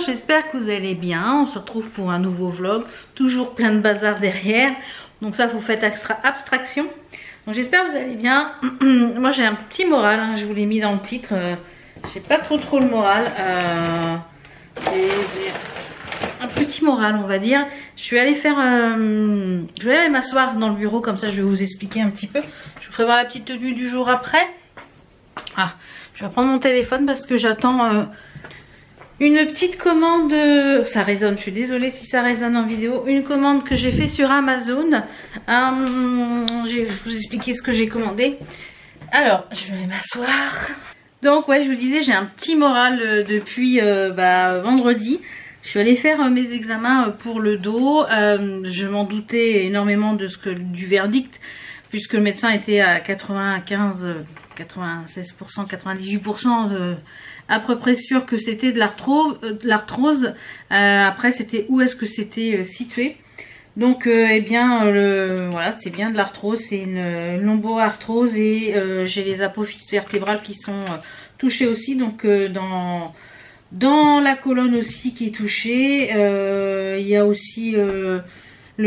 j'espère que vous allez bien. On se retrouve pour un nouveau vlog, toujours plein de bazar derrière. Donc ça, vous faites abstraction. Donc j'espère que vous allez bien. Moi j'ai un petit moral, hein, je vous l'ai mis dans le titre. J'ai pas trop le moral. J'ai un petit moral, on va dire. Je vais aller faire... je vais aller m'asseoir dans le bureau, comme ça je vais vous expliquer un petit peu. Je vous ferai voir la petite tenue du jour après. Ah, je vais prendre mon téléphone parce que j'attends une petite commande. Ça résonne, je suis désolée si ça résonne en vidéo. Une commande que j'ai fait sur Amazon. Je vais vous expliquer ce que j'ai commandé. Alors, je vais aller m'asseoir. Donc ouais, je vous disais, j'ai un petit moral depuis vendredi. Je suis allée faire mes examens pour le dos. Je m'en doutais énormément du verdict, puisque le médecin était à 96%, 98% à peu près sûr que c'était de l'arthrose. Après, c'était où est-ce que c'était situé. Donc, voilà, c'est bien de l'arthrose. C'est une lombo-arthrose et j'ai les apophyses vertébrales qui sont touchées aussi. Donc, dans la colonne aussi qui est touchée. Il y a aussi le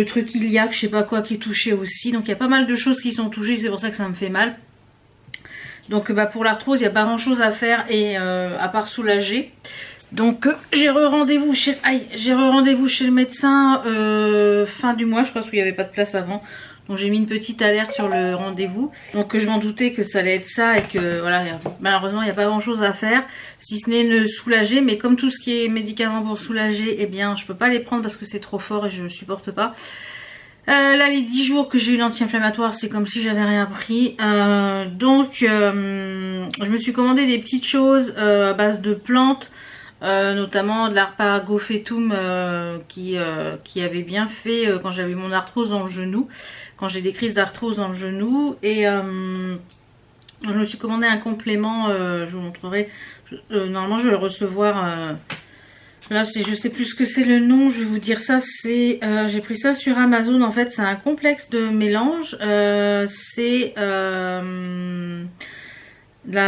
truc iliaque, je sais pas quoi, qui est touché aussi. Donc, il y a pas mal de choses qui sont touchées. C'est pour ça que ça me fait mal. Donc pour l'arthrose, il n'y a pas grand chose à faire et à part soulager. Donc j'ai rendez-vous chez le médecin fin du mois, je pense qu'il n'y avait pas de place avant. Donc j'ai mis une petite alerte sur le rendez-vous. Donc je m'en doutais que ça allait être ça et que voilà, malheureusement il n'y a pas grand chose à faire. Si ce n'est le soulager, mais comme tout ce qui est médicaments pour soulager, eh bien je peux pas les prendre parce que c'est trop fort et je ne supporte pas. Là les 10 jours que j'ai eu l'anti-inflammatoire, c'est comme si j'avais rien pris. Je me suis commandé des petites choses à base de plantes, notamment de l'arpagophétum qui avait bien fait quand j'avais mon arthrose dans le genou, quand j'ai des crises d'arthrose dans le genou. Et je me suis commandé un complément, je vous montrerai. Normalement je vais le recevoir... Là, je sais plus ce que c'est le nom, je vais vous dire ça. C'est, j'ai pris ça sur Amazon. En fait, c'est un complexe de mélange. C'est la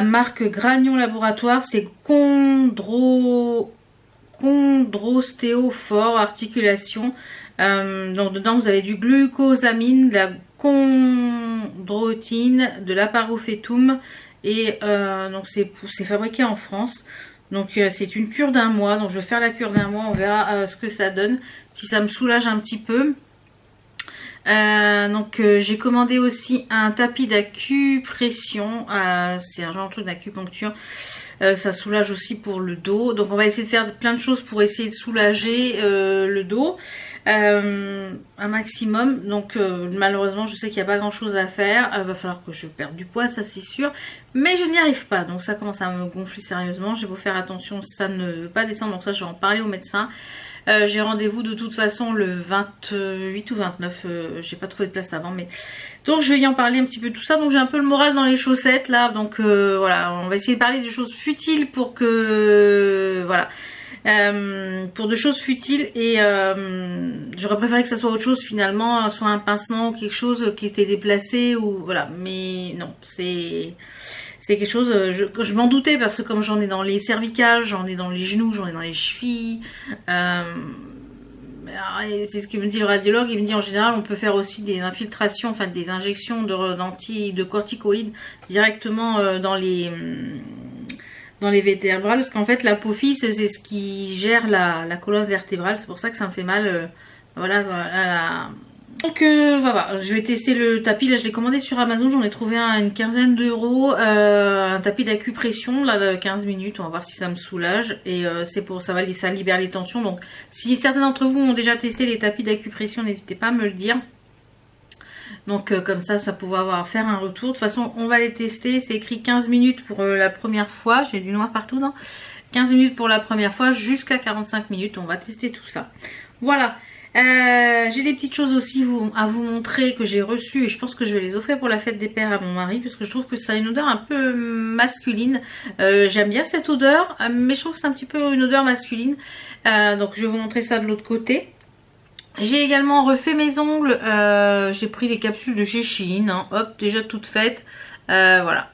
marque Granion Laboratoire. C'est chondrostéophore articulation. Donc dedans, vous avez du glucosamine, de la chondroïtine, de l'aparofétum. Et donc c'est fabriqué en France. Donc c'est une cure d'1 mois, donc je vais faire la cure d'1 mois, on verra ce que ça donne, si ça me soulage un petit peu. J'ai commandé aussi un tapis d'acupression, c'est un genre de truc d'acupuncture, ça soulage aussi pour le dos. Donc on va essayer de faire plein de choses pour essayer de soulager le dos un maximum. Donc malheureusement je sais qu'il n'y a pas grand chose à faire, va falloir que je perde du poids, ça c'est sûr, mais je n'y arrive pas, donc ça commence à me gonfler sérieusement. J'ai beau faire attention, ça ne veut pas descendre, donc ça je vais en parler au médecin. J'ai rendez-vous de toute façon le 28 ou 29, j'ai pas trouvé de place avant, mais donc je vais y en parler un petit peu tout ça. Donc j'ai un peu le moral dans les chaussettes là, donc voilà, on va essayer de parler des choses futiles pour que voilà, pour de choses futiles. Et j'aurais préféré que ça soit autre chose finalement, soit un pincement ou quelque chose qui était déplacé ou voilà, mais non, c'est quelque chose, je m'en doutais parce que comme j'en ai dans les cervicales, j'en ai dans les genoux, j'en ai dans les chevilles. C'est ce que me dit le radiologue. Il me dit en général on peut faire aussi des infiltrations, enfin des injections de corticoïdes directement dans les vertébrales, parce qu'en fait l'apophyse c'est ce qui gère la colonne vertébrale. C'est pour ça que ça me fait mal. Voilà. Donc voilà, je vais tester le tapis. Là je l'ai commandé sur Amazon, j'en ai trouvé un à une quinzaine d'euros, un tapis d'acupression là de 15 minutes. On va voir si ça me soulage et c'est pour ça libère les tensions. Donc si certains d'entre vous ont déjà testé les tapis d'acupression, n'hésitez pas à me le dire. Donc comme ça pouvoir faire un retour. De toute façon on va les tester. C'est écrit 15 minutes pour la première fois. J'ai du noir partout, non, 15 minutes pour la première fois jusqu'à 45 minutes. On va tester tout ça. Voilà. J'ai des petites choses aussi à vous montrer que j'ai reçues et je pense que je vais les offrir pour la fête des pères à mon mari, parce que je trouve que ça a une odeur un peu masculine. J'aime bien cette odeur, mais je trouve que c'est un petit peu une odeur masculine. Donc je vais vous montrer ça de l'autre côté. J'ai également refait mes ongles. J'ai pris les capsules de chez Shein, hein. Hop, déjà toutes faites. Voilà.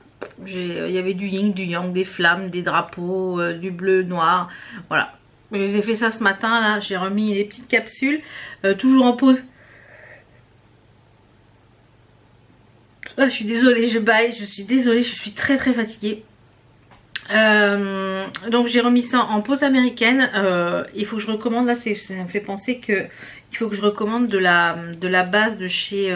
Il y avait du yin, du yang, des flammes, des drapeaux, du bleu, noir. Voilà. Je les ai fait ça ce matin là, j'ai remis les petites capsules, toujours en pause. Ah, je suis désolée, je baille, je suis désolée, je suis très fatiguée. Donc j'ai remis ça en pause américaine. Il faut que je recommande, là ça me fait penser que il faut que je recommande de la base de chez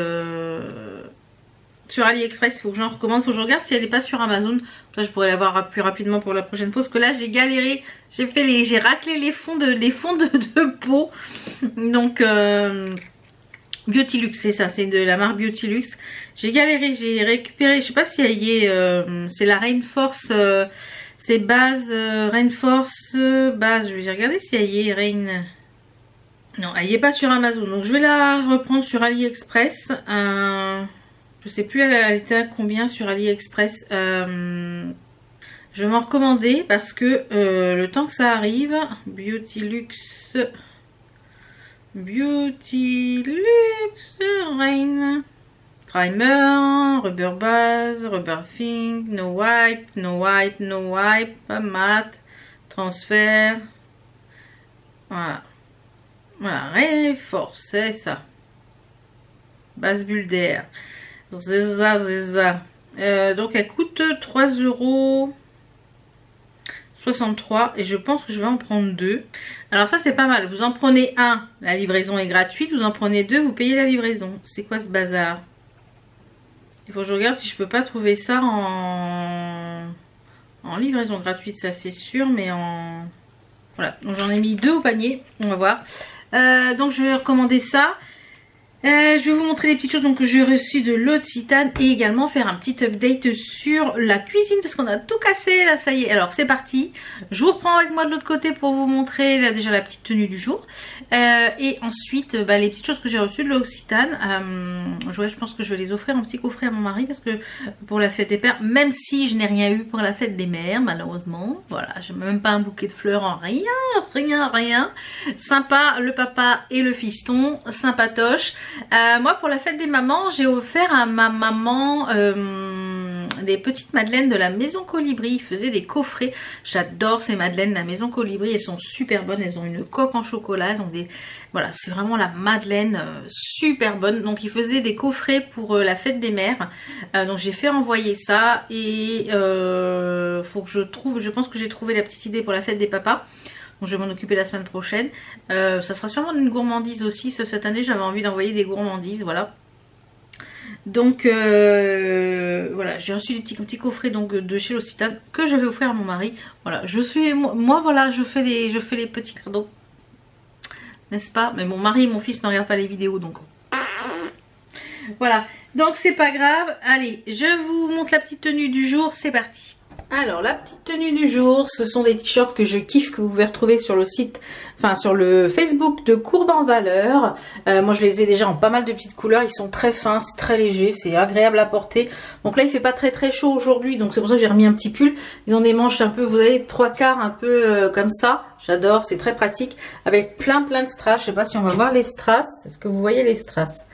sur AliExpress. Il faut que j'en recommande, il faut que je regarde si elle n'est pas sur Amazon. Là je pourrais l'avoir plus rapidement pour la prochaine pause. Que là j'ai galéré, j'ai raclé les fonds de pot. Donc Beautylux, c'est ça, c'est de la marque Beautylux. J'ai galéré, j'ai récupéré, je sais pas si elle y est, c'est la Rainforce, c'est base, Rainforce, base, je vais regarder si elle y est, Non, elle y est pas sur Amazon, donc je vais la reprendre sur AliExpress. Je sais plus elle était à combien sur AliExpress. Je vais m'en recommander parce que le temps que ça arrive, Beautylux Rain Primer, Rubber Base, Rubber Thing, No Wipe, No Wipe, No Wipe, Matte, Transfert. Voilà. Voilà, Renforce, c'est ça. Base bulle d'air. C'est ça. Donc elle coûte 3,63 € et je pense que je vais en prendre 2. Alors ça c'est pas mal, vous en prenez un, la livraison est gratuite, vous en prenez 2, vous payez la livraison. C'est quoi ce bazar? Il faut que je regarde si je peux pas trouver ça en livraison gratuite, ça c'est sûr, mais en... Voilà, donc j'en ai mis 2 au panier, on va voir. Donc je vais recommander ça. Je vais vous montrer les petites choses donc, que j'ai reçues de L'Occitane et également faire un petit update sur la cuisine parce qu'on a tout cassé là, ça y est. Alors c'est parti, je vous reprends avec moi de l'autre côté pour vous montrer là, déjà la petite tenue du jour et ensuite les petites choses que j'ai reçues de L'Occitane. Je pense que je vais les offrir en petit coffret à mon mari parce que pour la fête des pères, même si je n'ai rien eu pour la fête des mères malheureusement, voilà, j'ai même pas un bouquet de fleurs en rien. Sympa le papa et le fiston, sympatoche. Moi pour la fête des mamans j'ai offert à ma maman des petites madeleines de la maison Colibri. Ils faisaient des coffrets, j'adore ces madeleines de la maison Colibri, elles sont super bonnes, elles ont une coque en chocolat, elles ont des... Voilà, c'est vraiment la madeleine super bonne. Donc ils faisaient des coffrets pour la fête des mères, donc j'ai fait envoyer ça et faut que je trouve, je pense que j'ai trouvé la petite idée pour la fête des papas. Donc je vais m'en occuper la semaine prochaine. Ça sera sûrement une gourmandise aussi. Cette année j'avais envie d'envoyer des gourmandises. Voilà. Donc voilà, j'ai reçu des petits coffrets donc, de chez L'Occitane que je vais offrir à mon mari. Voilà, moi voilà, je fais les petits cadeaux. N'est-ce pas? Mais mon mari et mon fils ne regardent pas les vidéos donc. Voilà, donc c'est pas grave. Allez, je vous montre la petite tenue du jour, c'est parti. Alors la petite tenue du jour, ce sont des t-shirts que je kiffe, que vous pouvez retrouver sur le site, enfin sur le Facebook de Courbe en Valeur. Moi je les ai déjà en pas mal de petites couleurs, ils sont très fins, c'est très léger, c'est agréable à porter. Donc là il fait pas très chaud aujourd'hui, donc c'est pour ça que j'ai remis un petit pull. Ils ont des manches un peu, vous avez 3/4 un peu comme ça, j'adore, c'est très pratique, avec plein de strass. Je sais pas si on va voir les strass, est-ce que vous voyez les strass?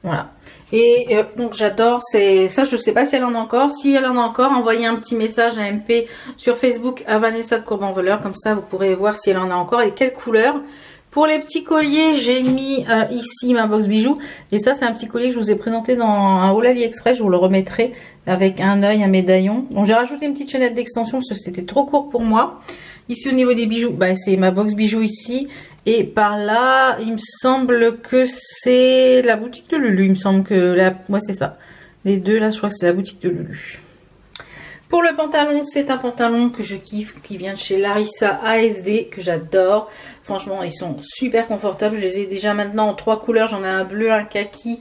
Voilà. Et donc j'adore, c'est ça, je sais pas si elle en a encore. Si elle en a encore, envoyez un petit message à MP sur Facebook à Vanessa de Courbe en Valeur, comme ça vous pourrez voir si elle en a encore et quelle couleur. Pour les petits colliers, j'ai mis ici ma box bijoux. Et ça c'est un petit collier que je vous ai présenté dans un haul AliExpress, je vous le remettrai avec un œil, un médaillon. Bon, j'ai rajouté une petite chaînette d'extension parce que c'était trop court pour moi. Ici au niveau des bijoux, c'est ma box bijoux ici. Et par là, il me semble que c'est la boutique de Lulu. Il me semble que moi c'est ça. Les deux là, je crois que c'est la boutique de Lulu. Pour le pantalon, c'est un pantalon que je kiffe, qui vient de chez Larissa ASD, que j'adore. Franchement, ils sont super confortables. Je les ai déjà maintenant en 3 couleurs. J'en ai un bleu, un kaki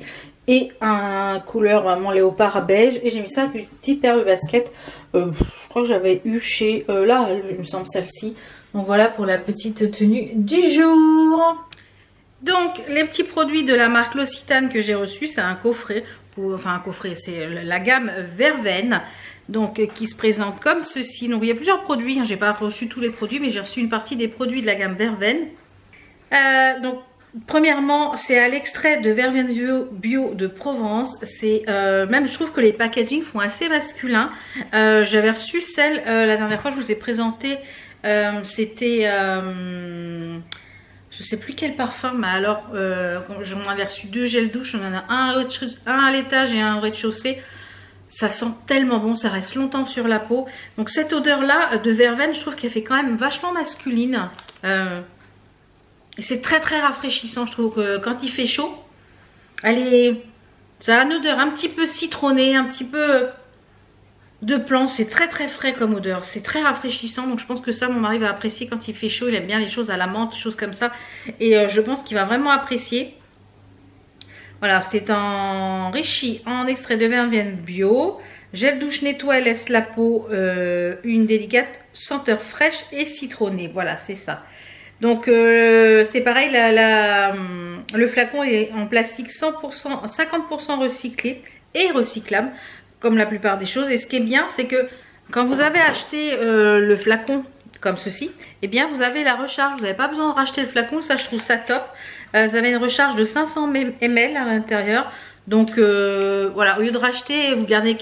et un couleur vraiment léopard beige. Et j'ai mis ça avec une petite paire de baskets. Je crois que j'avais eu chez là, il me semble celle-ci. Donc voilà pour la petite tenue du jour. Donc les petits produits de la marque L'Occitane que j'ai reçus, c'est un coffret, c'est la gamme Verveine, donc qui se présente comme ceci. Donc il y a plusieurs produits, j'ai pas reçu tous les produits, mais j'ai reçu une partie des produits de la gamme Verveine. Donc premièrement, c'est à l'extrait de Verveine bio de Provence. C'est même, je trouve que les packaging font assez masculin. J'avais reçu celle la dernière fois, je vous ai présenté. C'était je sais plus quel parfum, mais alors j'en avais reçu 2 gels douche. On en a un à l'étage et un au rez-de-chaussée. Ça sent tellement bon, ça reste longtemps sur la peau. Donc cette odeur là de verveine, je trouve qu'elle fait quand même vachement masculine. C'est très très rafraîchissant, je trouve que quand il fait chaud, ça a une odeur un petit peu citronnée, un petit peu de plants. C'est très très frais comme odeur, c'est très rafraîchissant. Donc je pense que ça, mon mari va apprécier quand il fait chaud. Il aime bien les choses à la menthe, des choses comme ça. Et je pense qu'il va vraiment apprécier. Voilà, c'est enrichi en extrait de verveine bio. Gel douche nettoie et laisse la peau une délicate senteur fraîche et citronnée. Voilà, c'est ça. Donc c'est pareil, le flacon est en plastique 100%, 50% recyclé et recyclable, comme la plupart des choses. Et ce qui est bien, c'est que quand vous avez acheté le flacon comme ceci, eh bien vous avez la recharge. Vous n'avez pas besoin de racheter le flacon, ça je trouve ça top. Vous avez une recharge de 500 ml à l'intérieur. Donc voilà, au lieu de racheter, vous gardez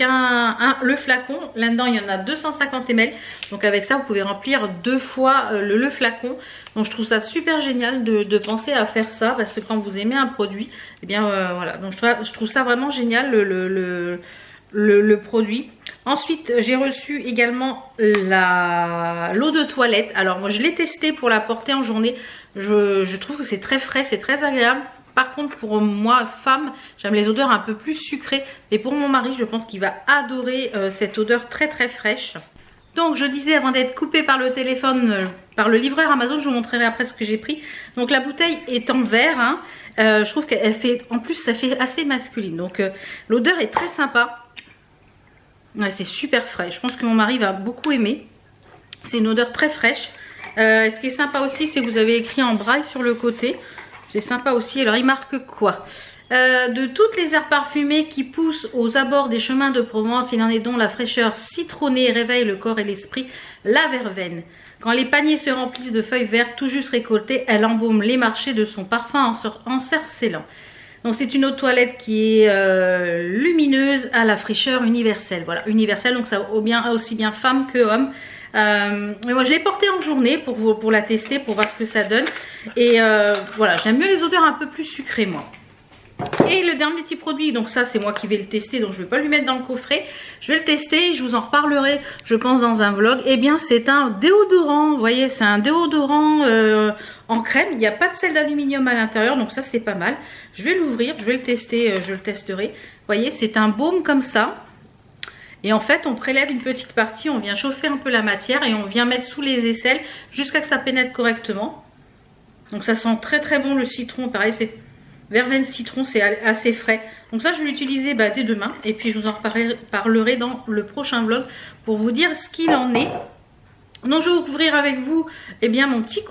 le flacon. Là-dedans, il y en a 250 ml. Donc avec ça, vous pouvez remplir 2 fois le flacon. Donc je trouve ça super génial de penser à faire ça. Parce que quand vous aimez un produit, eh bien voilà. Donc je trouve ça vraiment génial le produit. Ensuite, j'ai reçu également l'eau de toilette. Alors moi, je l'ai testé pour la porter en journée. Je trouve que c'est très frais, c'est très agréable. Par contre, pour moi, femme, j'aime les odeurs un peu plus sucrées. Et pour mon mari, je pense qu'il va adorer cette odeur très très fraîche. Donc, je disais avant d'être coupée par le téléphone, par le livreur Amazon, je vous montrerai après ce que j'ai pris. Donc, la bouteille est en verre. Hein. Je trouve qu'elle fait, en plus, ça fait assez masculine. Donc, l'odeur est très sympa. Ouais, c'est super frais. Je pense que mon mari va beaucoup aimer. C'est une odeur très fraîche. Ce qui est sympa aussi, c'est que vous avez écrit en braille sur le côté. C'est sympa aussi. Alors, il marque quoi? De toutes les herbes parfumées qui poussent aux abords des chemins de Provence, il en est dont la fraîcheur citronnée réveille le corps et l'esprit, la verveine. Quand les paniers se remplissent de feuilles vertes tout juste récoltées, elle embaume les marchés de son parfum encercelant. Donc c'est une eau de toilette qui est lumineuse à la fraîcheur universelle. Voilà, universelle, donc ça va aussi bien femme que homme. Mais moi je l'ai portée en journée pour la tester, pour voir ce que ça donne. Et voilà, j'aime mieux les odeurs un peu plus sucrées moi. Et le dernier petit produit, donc ça c'est moi qui vais le tester, donc je ne vais pas lui mettre dans le coffret. Je vais le tester, je vous en reparlerai je pense dans un vlog. Et bien c'est un déodorant, vous voyez c'est un déodorant en crème. Il n'y a pas de sel d'aluminium à l'intérieur, donc ça c'est pas mal. Je vais l'ouvrir, je vais le tester, je le testerai. Vous voyez c'est un baume comme ça. Et en fait, on prélève une petite partie, on vient chauffer un peu la matière et on vient mettre sous les aisselles jusqu'à ce que ça pénètre correctement. Donc ça sent très très bon le citron. Pareil, c'est verveine citron, c'est assez frais. Donc ça, je vais l'utiliser dès demain. Et puis, je vous en reparlerai dans le prochain vlog pour vous dire ce qu'il en est. Donc, je vais ouvrir avec vous mon petit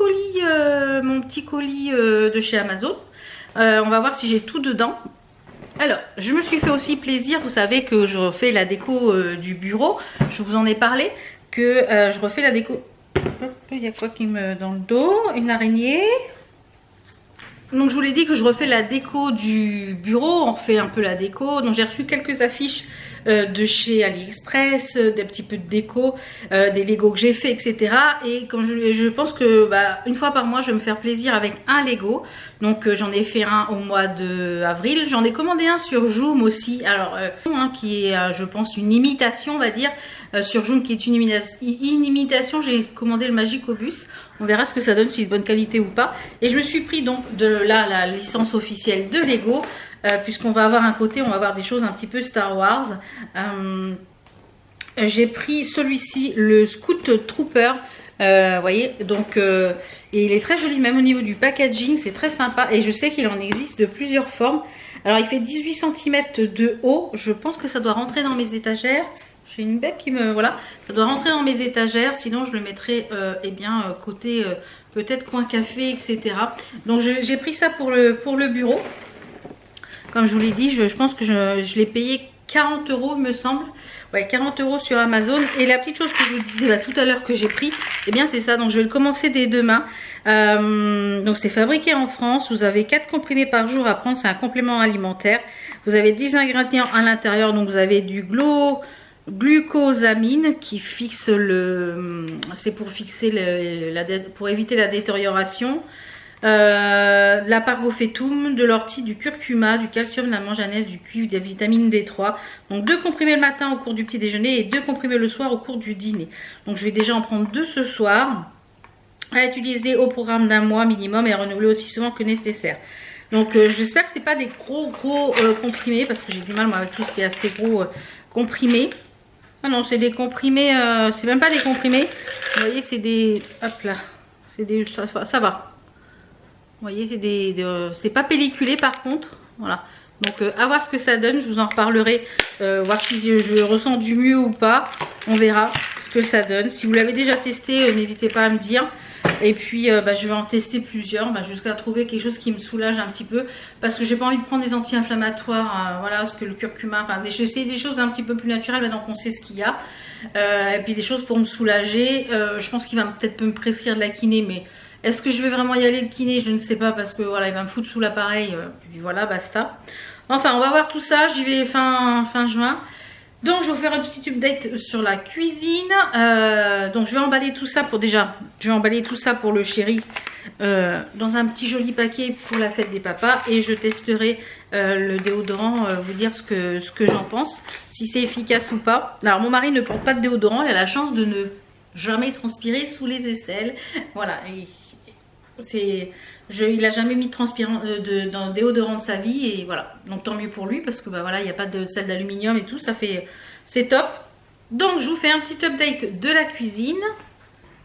colis de chez Amazon. On va voir si j'ai tout dedans. Alors, je me suis fait aussi plaisir, vous savez que je refais la déco du bureau, je vous en ai parlé, que je refais la déco... Il y a quoi qui me... dans le dos? Une araignée. Donc je vous l'ai dit que je refais la déco du bureau, on refait un peu la déco. Donc j'ai reçu quelques affiches de chez AliExpress, des petits peu de déco, des Lego que j'ai fait, etc. Et comme je pense que une fois par mois je vais me faire plaisir avec un Lego. Donc j'en ai fait un au mois d'avril. J'en ai commandé un sur Joom aussi. Alors qui est je pense une imitation on va dire. Sur Joom qui est une imitation, j'ai commandé le Magicobus. On verra ce que ça donne, si c'est de bonne qualité ou pas. Et je me suis pris donc de là la licence officielle de Lego. Puisqu'on va avoir un côté, on va avoir des choses un petit peu Star Wars. J'ai pris celui-ci, le Scout Trooper. Vous voyez, donc et il est très joli, même au niveau du packaging, c'est très sympa. Et je sais qu'il en existe de plusieurs formes. Alors il fait 18 cm de haut. Je pense que ça doit rentrer dans mes étagères. J'ai une bec qui me... Voilà, ça doit rentrer dans mes étagères. Sinon, je le mettrai côté peut-être coin café, etc. Donc, j'ai pris ça pour le bureau. Comme je vous l'ai dit, je pense que je l'ai payé 40 € me semble. Ouais, 40 € sur Amazon. Et la petite chose que je vous disais tout à l'heure que j'ai pris, eh bien c'est ça. Donc je vais le commencer dès demain. Donc c'est fabriqué en France. Vous avez 4 comprimés par jour à prendre. C'est un complément alimentaire. Vous avez 10 ingrédients à l'intérieur. Donc vous avez du glucosamine qui fixe le... C'est pour fixer pour éviter la détérioration. La pargophétum, de l'ortie, du curcuma, du calcium, de la manganèse, du cuivre, de la vitamine D3. Donc 2 comprimés le matin au cours du petit déjeuner et 2 comprimés le soir au cours du dîner. Donc je vais déjà en prendre 2 ce soir, à utiliser au programme d'un mois minimum et à renouveler aussi souvent que nécessaire. Donc j'espère que c'est pas des gros comprimés, parce que j'ai du mal moi avec tout ce qui est assez gros comprimés. Ah non, c'est des comprimés, c'est même pas des comprimés. Vous voyez, c'est des... Hop là, c'est des... ça va. Vous voyez, c'est pas pelliculé par contre. Voilà. Donc à voir ce que ça donne. Je vous en reparlerai. Voir si je ressens du mieux ou pas. On verra ce que ça donne. Si vous l'avez déjà testé, n'hésitez pas à me dire. Et puis je vais en tester plusieurs. Jusqu'à trouver quelque chose qui me soulage un petit peu. Parce que j'ai pas envie de prendre des anti-inflammatoires. Voilà, parce que le curcuma. Enfin, j'essaie des choses un petit peu plus naturelles. Maintenant qu'on sait ce qu'il y a. Et puis des choses pour me soulager. Je pense qu'il va peut-être me prescrire de la kiné. Mais... est-ce que je vais vraiment y aller le kiné? Je ne sais pas, parce que voilà, il va me foutre sous l'appareil. Puis voilà, basta. Enfin, on va voir tout ça. J'y vais fin juin. Donc, je vais vous faire un petit update sur la cuisine. Donc, je vais emballer tout ça pour je vais emballer tout ça pour le chéri dans un petit joli paquet pour la fête des papas. Et je testerai le déodorant, vous dire ce que j'en pense, si c'est efficace ou pas. Alors, mon mari ne porte pas de déodorant. Il a la chance de ne jamais transpirer sous les aisselles. Voilà. Il a jamais mis de dans le déodorant de sa vie, et voilà, donc tant mieux pour lui, parce que voilà, il n'y a pas de sel d'aluminium et tout, c'est top. Donc je vous fais un petit update de la cuisine.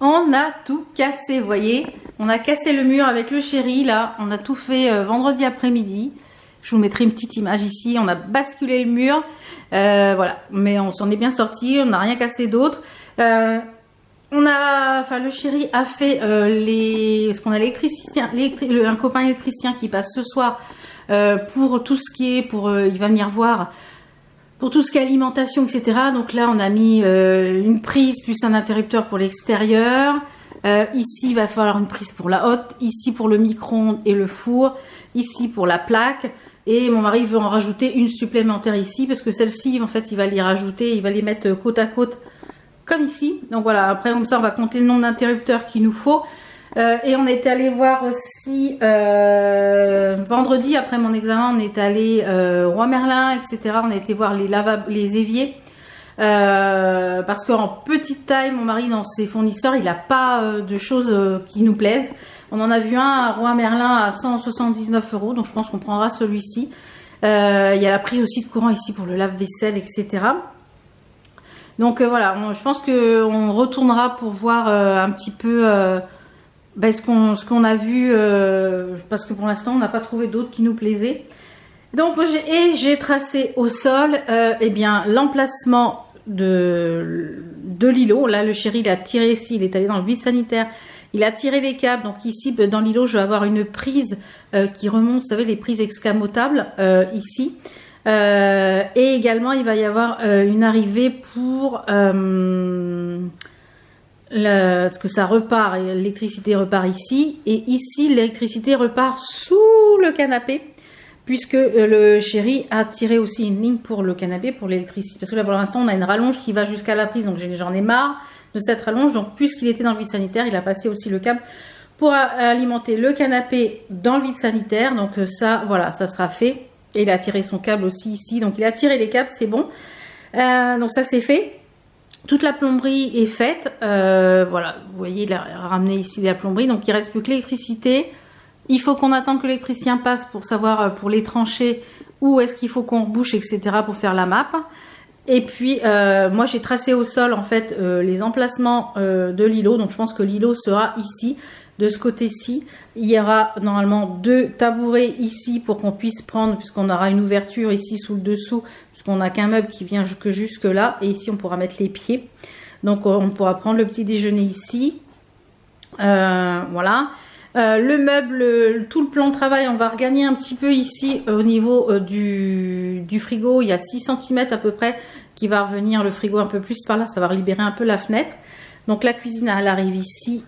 On a tout cassé, vous voyez, on a cassé le mur avec le chéri là, on a tout fait vendredi après-midi. Je vous mettrai une petite image ici. On a basculé le mur, voilà, mais on s'en est bien sorti, on n'a rien cassé d'autre. Le chéri a fait parce qu'on a un copain électricien qui passe ce soir pour tout ce qui est, il va venir voir pour tout ce qui est alimentation, etc. Donc là, on a mis une prise plus un interrupteur pour l'extérieur. Ici, il va falloir une prise pour la hotte. Ici, pour le micro-ondes et le four. Ici, pour la plaque. Et mon mari veut en rajouter une supplémentaire ici, parce que celle-ci, en fait, il va les rajouter, il va les mettre côte à côte, comme ici. Donc voilà, après comme ça on va compter le nombre d'interrupteurs qu'il nous faut. Et on est allé voir aussi vendredi, après mon examen, on est allé Roi Merlin, etc. On a été voir les éviers. Parce qu'en petite taille, mon mari dans ses fournisseurs, il n'a pas de choses qui nous plaisent. On en a vu un à Roi Merlin à 179 €, donc je pense qu'on prendra celui-ci. Il y a la prise aussi de courant ici pour le lave-vaisselle, etc. Donc voilà, je pense qu'on retournera pour voir un petit peu ce qu'on a vu, parce que pour l'instant on n'a pas trouvé d'autres qui nous plaisaient. Donc j'ai tracé au sol l'emplacement de l'îlot. Là le chéri il a tiré ici, il est allé dans le vide sanitaire, il a tiré les câbles. Donc ici dans l'îlot je vais avoir une prise qui remonte, vous savez, les prises escamotables ici. Et également il va y avoir une arrivée pour parce que ça repart, l'électricité repart ici, et ici l'électricité repart sous le canapé, puisque le chéri a tiré aussi une ligne pour le canapé, pour l'électricité, parce que là pour l'instant on a une rallonge qui va jusqu'à la prise, donc j'en ai marre de cette rallonge. Donc puisqu'il était dans le vide sanitaire, il a passé aussi le câble pour alimenter le canapé dans le vide sanitaire. Donc ça, voilà, ça sera fait. Et il a tiré son câble aussi ici, donc il a tiré les câbles, c'est bon. Donc ça c'est fait. Toute la plomberie est faite. Voilà, vous voyez, il a ramené ici la plomberie, donc il reste plus que l'électricité. Il faut qu'on attende que l'électricien passe pour savoir pour les tranchées où est-ce qu'il faut qu'on rebouche, etc. pour faire la map. Et puis moi j'ai tracé au sol en fait les emplacements de l'îlot, donc je pense que l'îlot sera ici. De ce côté-ci, il y aura normalement 2 tabourets ici pour qu'on puisse prendre, puisqu'on aura une ouverture ici sous le dessous, puisqu'on n'a qu'un meuble qui vient que jusque là. Et ici, on pourra mettre les pieds. Donc, on pourra prendre le petit déjeuner ici. Voilà. Le meuble, tout le plan de travail, on va regagner un petit peu ici au niveau du frigo. Il y a 6 cm à peu près qui va revenir le frigo un peu plus par là. Ça va libérer un peu la fenêtre. Donc la cuisine, elle arrive ici.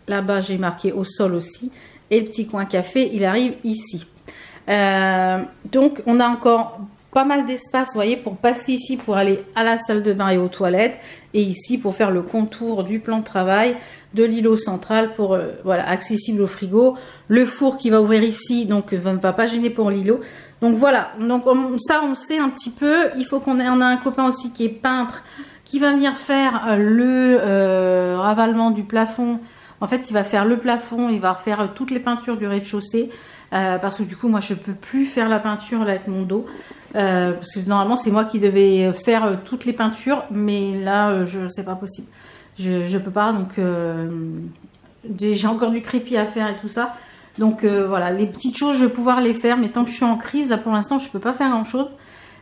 Là-bas, j'ai marqué au sol aussi. Et le petit coin café, il arrive ici. Donc on a encore pas mal d'espace, vous voyez, pour passer ici, pour aller à la salle de bain et aux toilettes. Et ici, pour faire le contour du plan de travail, de l'îlot central, pour voilà, accessible au frigo. Le four qui va ouvrir ici, donc ne va pas gêner pour l'îlot. Donc voilà, donc ça on sait un petit peu. Il faut on a un copain aussi qui est peintre, qui va venir faire le ravalement du plafond. En fait, il va faire le plafond, il va refaire toutes les peintures du rez-de-chaussée. Parce que du coup, moi, je peux plus faire la peinture là, avec mon dos. Parce que normalement, c'est moi qui devais faire toutes les peintures. Mais là, c'est pas possible. Je peux pas. Donc, j'ai encore du crépi à faire et tout ça. Donc, voilà, les petites choses, je vais pouvoir les faire. Mais tant que je suis en crise, là, pour l'instant, je peux pas faire grand-chose.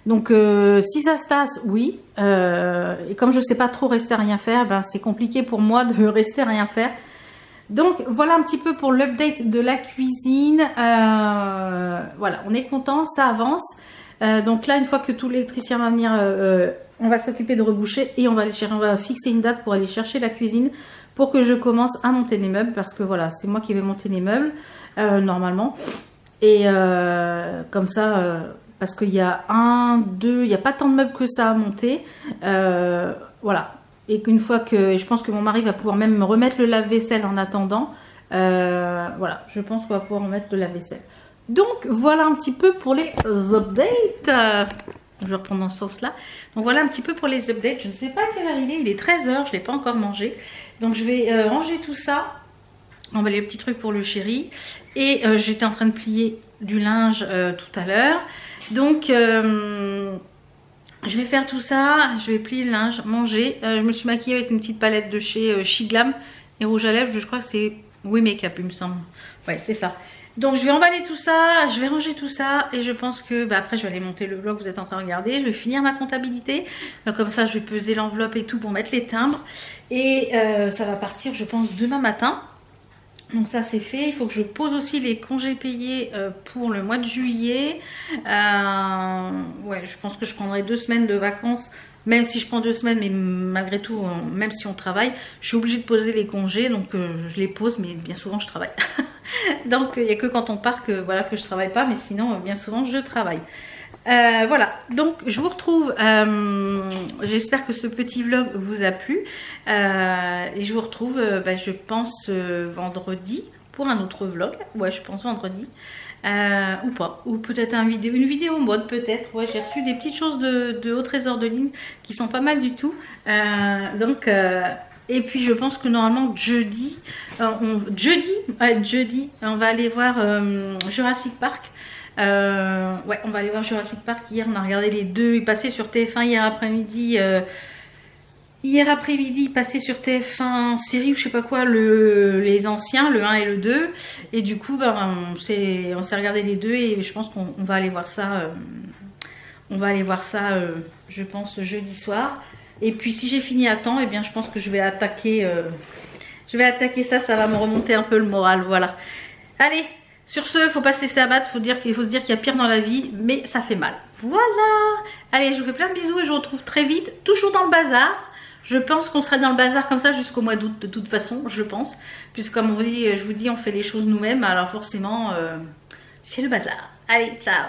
Donc, si ça se tasse, oui. Et comme je sais pas trop rester à rien faire, ben, c'est compliqué pour moi de rester à rien faire. Donc voilà un petit peu pour l'update de la cuisine. Voilà, on est content, ça avance. Donc là, une fois que tout l'électricien va venir, on va s'occuper de reboucher et on va fixer une date pour aller chercher la cuisine pour que je commence à monter les meubles, parce que voilà, c'est moi qui vais monter les meubles normalement. Et comme ça, parce qu'il y a il n'y a pas tant de meubles que ça à monter. Voilà. Et qu'une fois que, je pense que mon mari va pouvoir même me remettre le lave-vaisselle en attendant. Voilà, je pense qu'on va pouvoir remettre le lave-vaisselle. Donc voilà un petit peu pour les updates. Je vais reprendre dans ce sens-là. Donc voilà un petit peu pour les updates. Je ne sais pas à quelle heure il est 13 h, je ne l'ai pas encore mangé. Donc je vais ranger tout ça. On va les petits trucs pour le chéri. Et j'étais en train de plier du linge tout à l'heure. Donc... je vais faire tout ça, je vais plier le linge, manger. Je me suis maquillée avec une petite palette de chez Shiglam et rouge à lèvres. Je crois que c'est Oui Makeup, il me semble. Ouais, c'est ça. Donc je vais emballer tout ça, je vais ranger tout ça. Et je pense que après je vais aller monter le vlog que vous êtes en train de regarder. Je vais finir ma comptabilité. Donc, comme ça je vais peser l'enveloppe et tout pour mettre les timbres. Et ça va partir je pense demain matin. Donc ça c'est fait, il faut que je pose aussi les congés payés pour le mois de juillet. Ouais, je pense que je prendrai 2 semaines de vacances, même si je prends 2 semaines, mais malgré tout, même si on travaille, je suis obligée de poser les congés, donc je les pose, mais bien souvent je travaille. Donc il n'y a que quand on part que, voilà, que je travaille pas, mais sinon bien souvent je travaille. Voilà, donc je vous retrouve, j'espère que ce petit vlog vous a plu, et je vous retrouve je pense vendredi pour un autre vlog. Ouais, je pense vendredi, ou pas, ou peut-être une vidéo mode peut-être. Ouais, j'ai reçu des petites choses de Au Trésor de Ligne qui sont pas mal du tout, donc et puis je pense que normalement jeudi, jeudi on va aller voir Jurassic Park. Ouais, on va aller voir Jurassic Park. Hier on a regardé les deux, il passait sur TF1 hier après-midi. Hier après-midi, il passait sur TF1 série ou je sais pas quoi, les anciens, le 1 et le 2. Et du coup, on s'est regardé les deux et je pense qu'on va aller voir ça. Je pense jeudi soir. Et puis si j'ai fini à temps, et bien je pense que je vais attaquer ça, ça va me remonter un peu le moral. Voilà. Allez, sur ce, faut pas se laisser abattre, il faut se dire qu'il y a pire dans la vie, mais ça fait mal. Voilà. Allez, je vous fais plein de bisous et je vous retrouve très vite, toujours dans le bazar. Je pense qu'on sera dans le bazar comme ça jusqu'au mois d'août de toute façon, je pense. Puisque comme je vous dis, on fait les choses nous-mêmes, alors forcément, c'est le bazar. Allez, ciao.